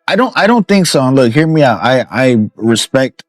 I don't think so. And look, hear me out. I respect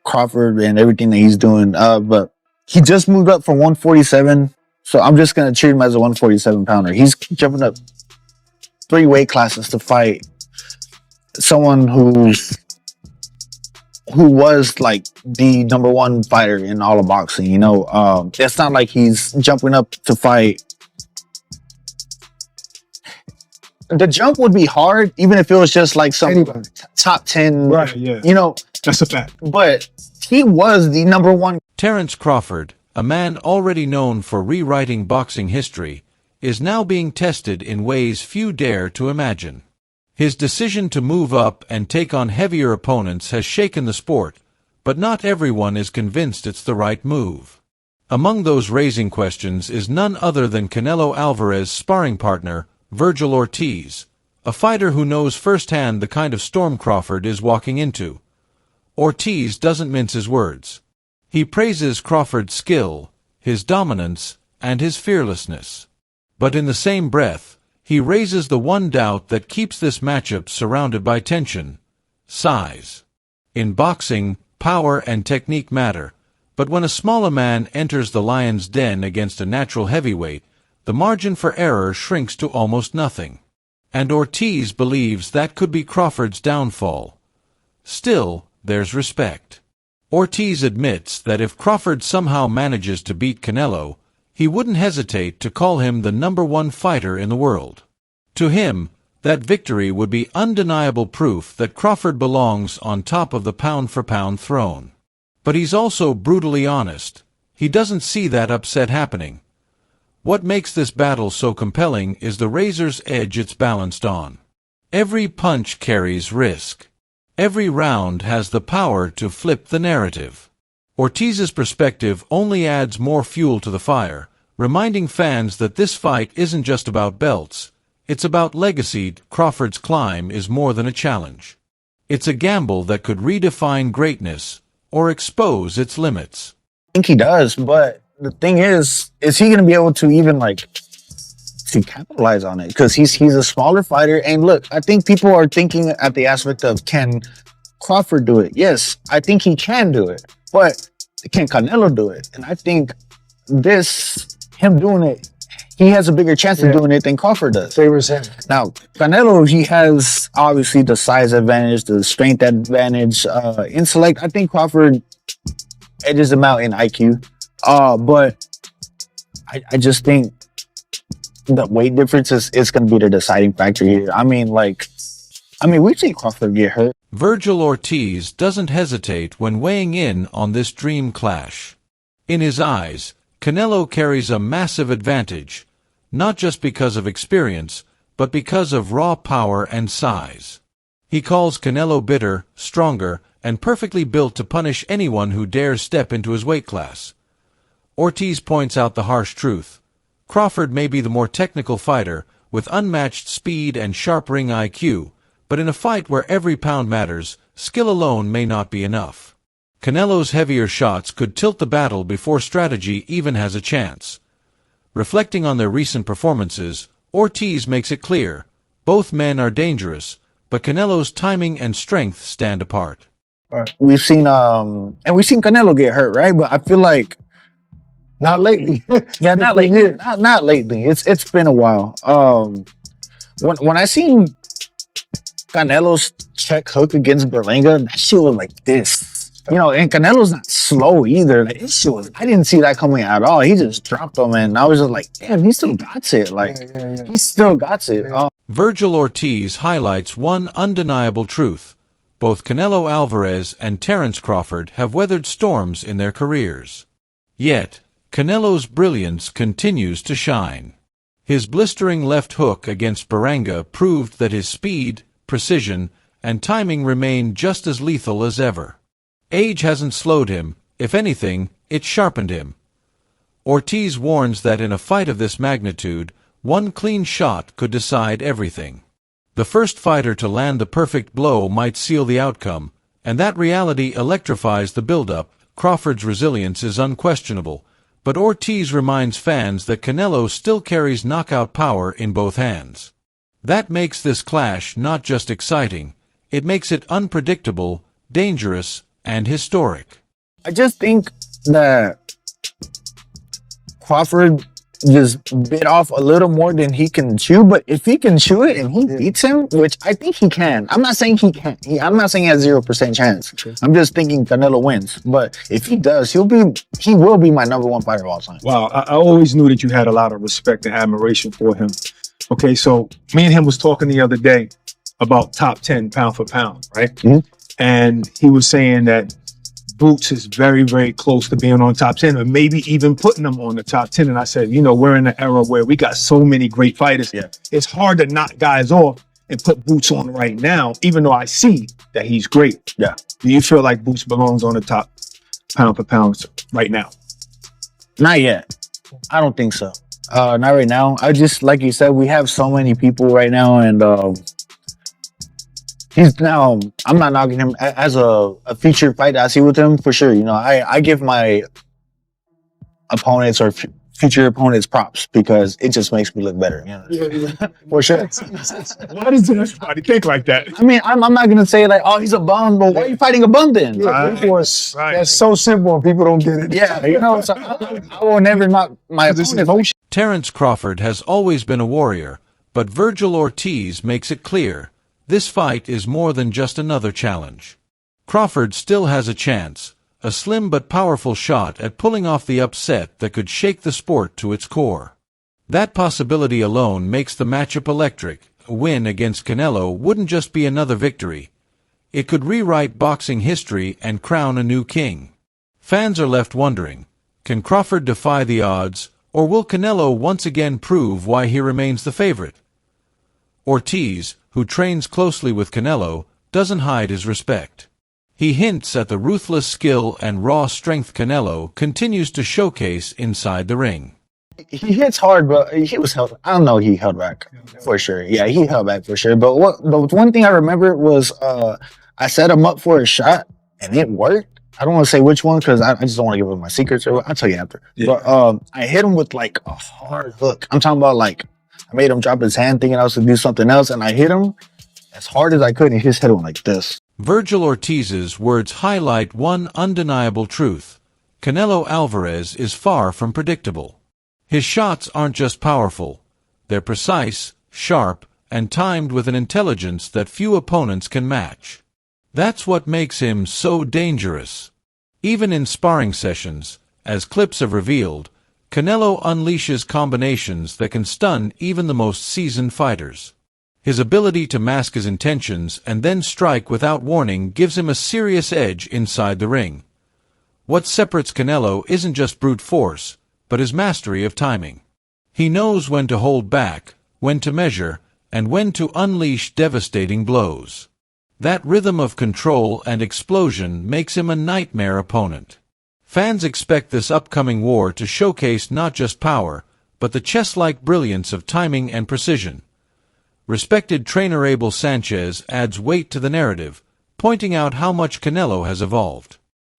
Crawford and everything that he's doing. But he just moved up from 147. So I'm just gonna treat him as a 147 pounder. He's jumping up 3 weight classes to fight someone who was like the number one fighter in all of boxing. It's not like he's jumping up to fight. The jump would be hard, even if it was just like some Anybody. top 10. Right, yeah. That's a fact. But he was the number one. Terence Crawford, a man already known for rewriting boxing history, is now being tested in ways few dare to imagine. His decision to move up and take on heavier opponents has shaken the sport, but not everyone is convinced it's the right move. Among those raising questions is none other than Canelo Alvarez's sparring partner, Vergil Ortiz, a fighter who knows firsthand the kind of storm Crawford is walking into. Ortiz doesn't mince his words. He praises Crawford's skill, his dominance, and his fearlessness. But in the same breath, he raises the one doubt that keeps this matchup surrounded by tension: size. In boxing, power and technique matter, but when a smaller man enters the lion's den against a natural heavyweight, the margin for error shrinks to almost nothing. And Ortiz believes that could be Crawford's downfall. Still, there's respect. Ortiz admits that if Crawford somehow manages to beat Canelo, he wouldn't hesitate to call him the number one fighter in the world. To him, that victory would be undeniable proof that Crawford belongs on top of the pound-for-pound throne. But he's also brutally honest. He doesn't see that upset happening. What makes this battle so compelling is the razor's edge it's balanced on. Every punch carries risk. Every round has the power to flip the narrative. Ortiz's perspective only adds more fuel to the fire, reminding fans that this fight isn't just about belts, it's about legacy. Crawford's climb is more than a challenge. It's a gamble that could redefine greatness or expose its limits. I think he does, but the thing is he going to be able to even to capitalize on it? Because he's a smaller fighter. And look, I think people are thinking at the aspect of, can Crawford do it? Yes, I think he can do it. But can Canelo do it? And I think him doing it, he has a bigger chance of doing it than Crawford does. Favors him. Now, Canelo, he has obviously the size advantage, the strength advantage, intellect. I think Crawford edges him out in IQ. But I just think the weight difference is going to be the deciding factor here. I mean, we've seen Crawford get hurt. Vergil Ortiz doesn't hesitate when weighing in on this dream clash. In his eyes, Canelo carries a massive advantage, not just because of experience, but because of raw power and size. He calls Canelo bitter, stronger, and perfectly built to punish anyone who dares step into his weight class. Ortiz points out the harsh truth. Crawford may be the more technical fighter, with unmatched speed and sharp ring IQ, but in a fight where every pound matters, skill alone may not be enough. Canelo's heavier shots could tilt the battle before strategy even has a chance. Reflecting on their recent performances, Ortiz makes it clear, both men are dangerous, but Canelo's timing and strength stand apart. We've seen Canelo get hurt, right? But I feel like not lately. Yeah, not lately. Not lately. It's been a while. When I seen Canelo's check hook against Berlanga, that shit was like this. And Canelo's not slow either. Like, this shit was, I didn't see that coming at all. He just dropped him, and I was just like, damn, he still got it. He still got it. Vergil Ortiz highlights one undeniable truth. Both Canelo Alvarez and Terence Crawford have weathered storms in their careers. Yet, Canelo's brilliance continues to shine. His blistering left hook against Berlanga proved that his speed, precision, and timing remain just as lethal as ever. Age hasn't slowed him. If anything, it sharpened him. Ortiz warns that in a fight of this magnitude, one clean shot could decide everything. The first fighter to land the perfect blow might seal the outcome, and that reality electrifies the build-up. Crawford's resilience is unquestionable, but Ortiz reminds fans that Canelo still carries knockout power in both hands. That makes this clash not just exciting, It makes it unpredictable, dangerous, and historic. I just think that Crawford just bit off a little more than he can chew, but if he can chew it and he beats him, which I think he can. I'm not saying he can't. I'm not saying he has 0% chance. I'm just thinking Canelo wins. But if he does, he will be my #1 fighter of all time. Wow, I always knew that you had a lot of respect and admiration for him. Okay, so me and him was talking the other day about top 10 pound for pound, right? And he was saying that Boots is very, very close to being on top 10, or maybe even putting them on the top 10. And I said, you know, we're in an era where we got so many great fighters. Yeah. It's hard to knock guys off and put Boots on right now, even though I see that he's great. Yeah. Do you feel like Boots belongs on the top pound for pound right now? Not yet. I don't think so. Not right now. I just, like you said, we have so many people right now, and he's now, I'm not knocking him as a featured fight I see with him for sure. You know, I give my opponents or future opponents props because it just makes me look better. You know? For sure. Why does everybody think like that? I mean, I'm not gonna say like, oh, he's a bum, but why are you fighting a bum then? That's so simple and people don't get it. Yeah, you know, so I will never knock my opponent. Terence Crawford has always been a warrior, but Vergil Ortiz makes it clear this fight is more than just another challenge. Crawford still has a chance, a slim but powerful shot at pulling off the upset that could shake the sport to its core. That possibility alone makes the matchup electric. A win against Canelo wouldn't just be another victory. It could rewrite boxing history and crown a new king. Fans are left wondering, can Crawford defy the odds, or will Canelo once again prove why he remains the favorite? Ortiz, who trains closely with Canelo, doesn't hide his respect. He hints at the ruthless skill and raw strength Canelo continues to showcase inside the ring. He hits hard, but he was held. I don't know. He held back for sure. Yeah, he held back for sure. But the one thing I remember was I set him up for a shot and it worked. I don't want to say which one because I just don't want to give away my secrets. I'll tell you after. Yeah. But I hit him with like a hard hook. I'm talking about like I made him drop his hand thinking I was going to do something else, and I hit him as hard as I could, and he just hit him like this. Vergil Ortiz's words highlight one undeniable truth. Canelo Alvarez is far from predictable. His shots aren't just powerful. They're precise, sharp, and timed with an intelligence that few opponents can match. That's what makes him so dangerous. Even in sparring sessions, as clips have revealed, Canelo unleashes combinations that can stun even the most seasoned fighters. His ability to mask his intentions and then strike without warning gives him a serious edge inside the ring. What separates Canelo isn't just brute force, but his mastery of timing. He knows when to hold back, when to measure, and when to unleash devastating blows. That rhythm of control and explosion makes him a nightmare opponent. Fans expect this upcoming war to showcase not just power, but the chess-like brilliance of timing and precision. Respected trainer Abel Sanchez adds weight to the narrative, pointing out how much Canelo has evolved.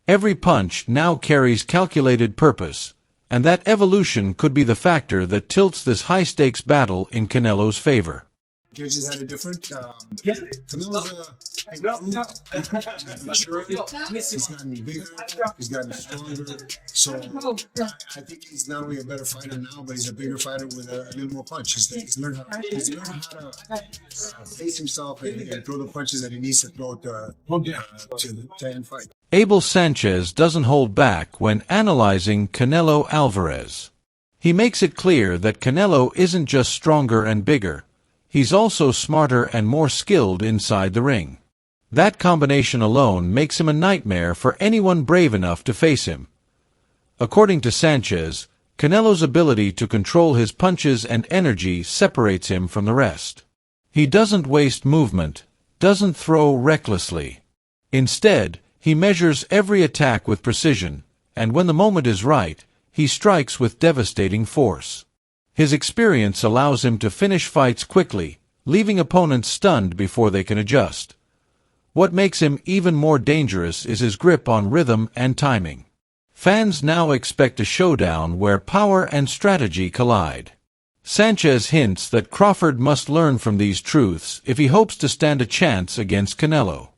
Every punch now carries calculated purpose, and that evolution could be the factor that tilts this high-stakes battle in Canelo's favor. Gives you that a different. Canelo's he's gotten bigger, he's gotten stronger. So I think he's not only a better fighter now, but he's a bigger fighter with a little more punch. He's learned how to face himself and throw the punches that he needs to throw to end fight. Abel Sanchez doesn't hold back when analyzing Canelo Alvarez. He makes it clear that Canelo isn't just stronger and bigger. He's also smarter and more skilled inside the ring. That combination alone makes him a nightmare for anyone brave enough to face him. According to Sanchez, Canelo's ability to control his punches and energy separates him from the rest. He doesn't waste movement, doesn't throw recklessly. Instead, he measures every attack with precision, and when the moment is right, he strikes with devastating force. His experience allows him to finish fights quickly, leaving opponents stunned before they can adjust. What makes him even more dangerous is his grip on rhythm and timing. Fans now expect a showdown where power and strategy collide. Sanchez hints that Crawford must learn from these truths if he hopes to stand a chance against Canelo.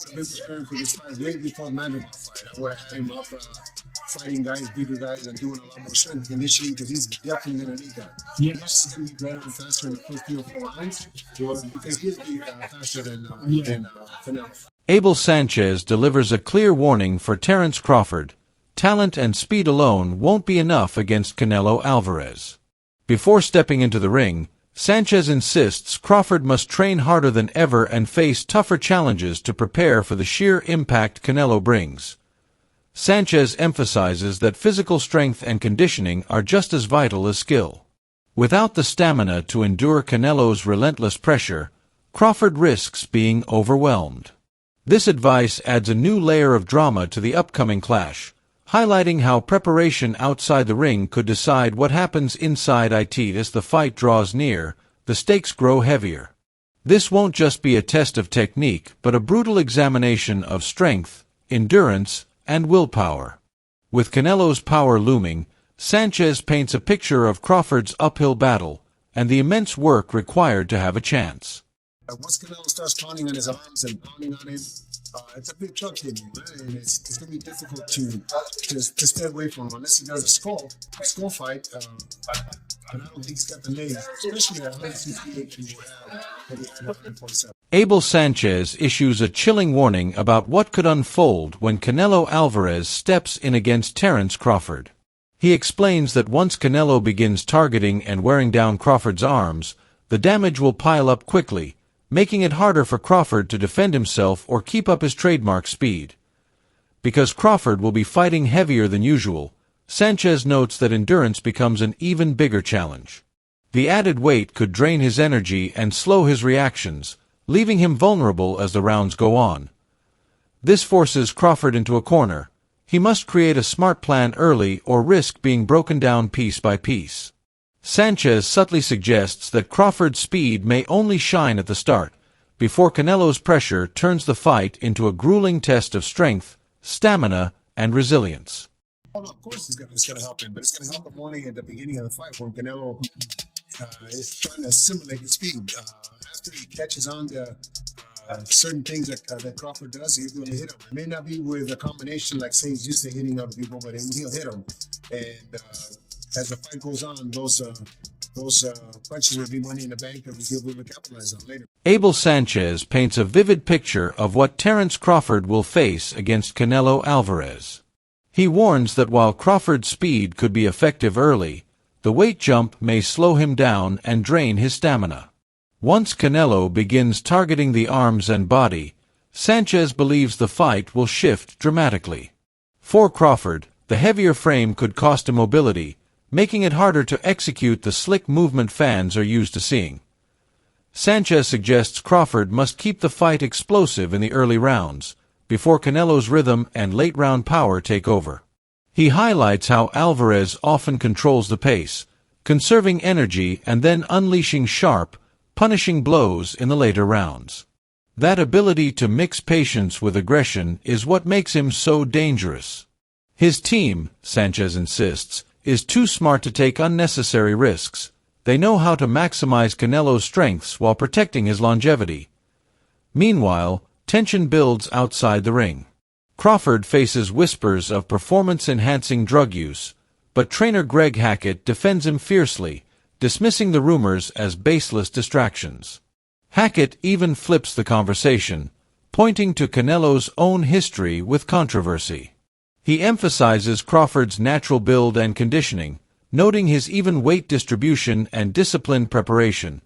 I've been preparing for this fight way before the Mandela fight. I would have had him up fighting guys, bigger guys, and doing a lot more strength and conditioning because he's definitely going to need that. Yeah. He's going to be better and faster in the first 3 or 4 rounds because he'll be faster than Canelo. Abel Sanchez delivers a clear warning for Terence Crawford. Talent and speed alone won't be enough against Canelo Alvarez. Before stepping into the ring, Sanchez insists Crawford must train harder than ever and face tougher challenges to prepare for the sheer impact Canelo brings. Sanchez emphasizes that physical strength and conditioning are just as vital as skill. Without the stamina to endure Canelo's relentless pressure, Crawford risks being overwhelmed. This advice adds a new layer of drama to the upcoming clash, highlighting how preparation outside the ring could decide what happens inside it. As the fight draws near, the stakes grow heavier. This won't just be a test of technique, but a brutal examination of strength, endurance, and willpower. With Canelo's power looming, Sanchez paints a picture of Crawford's uphill battle and the immense work required to have a chance. Once Canelo starts pounding on his arms and pounding on him, it's a big truck hitting, and it's going to be difficult to stay away from him unless he does a skull fight. But I don't think he's got the legs, especially at 168 you have 147. Abel Sanchez issues a chilling warning about what could unfold when Canelo Alvarez steps in against Terence Crawford. He explains that once Canelo begins targeting and wearing down Crawford's arms, the damage will pile up quickly, making it harder for Crawford to defend himself or keep up his trademark speed. Because Crawford will be fighting heavier than usual, Sanchez notes that endurance becomes an even bigger challenge. The added weight could drain his energy and slow his reactions, leaving him vulnerable as the rounds go on. This forces Crawford into a corner. He must create a smart plan early or risk being broken down piece by piece. Sanchez subtly suggests that Crawford's speed may only shine at the start, before Canelo's pressure turns the fight into a grueling test of strength, stamina, and resilience. Well, of course it's going to help him, but it's going to help him only at the beginning of the fight when Canelo is trying to assimilate his speed. After he catches on to certain things that Crawford does, he's going to hit him. It may not be with a combination like, say, he's used to hitting other people, but he'll hit him. And as the fight goes on, those punches will be money in the bank that he'll be able to capitalize on later. Abel Sanchez paints a vivid picture of what Terence Crawford will face against Canelo Alvarez. He warns that while Crawford's speed could be effective early, the weight jump may slow him down and drain his stamina. Once Canelo begins targeting the arms and body, Sanchez believes the fight will shift dramatically. For Crawford, the heavier frame could cost him mobility, making it harder to execute the slick movement fans are used to seeing. Sanchez suggests Crawford must keep the fight explosive in the early rounds, before Canelo's rhythm and late-round power take over. He highlights how Alvarez often controls the pace, conserving energy and then unleashing sharp, punishing blows in the later rounds. That ability to mix patience with aggression is what makes him so dangerous. His team, Sanchez insists, is too smart to take unnecessary risks. They know how to maximize Canelo's strengths while protecting his longevity. Meanwhile, tension builds outside the ring. Crawford faces whispers of performance-enhancing drug use, but trainer Greg Hackett defends him fiercely, dismissing the rumors as baseless distractions. Hackett even flips the conversation, pointing to Canelo's own history with controversy. He emphasizes Crawford's natural build and conditioning, noting his even weight distribution and disciplined preparation.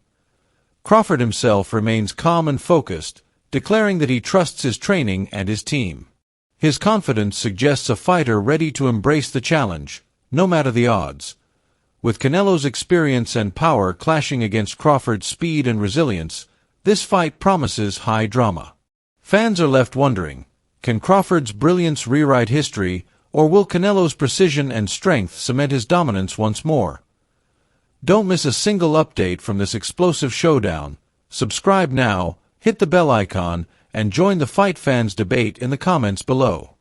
Crawford himself remains calm and focused, declaring that he trusts his training and his team. His confidence suggests a fighter ready to embrace the challenge, no matter the odds. With Canelo's experience and power clashing against Crawford's speed and resilience, this fight promises high drama. Fans are left wondering, can Crawford's brilliance rewrite history, or will Canelo's precision and strength cement his dominance once more? Don't miss a single update from this explosive showdown. Subscribe now, hit the bell icon, and join the Fight Fans debate in the comments below.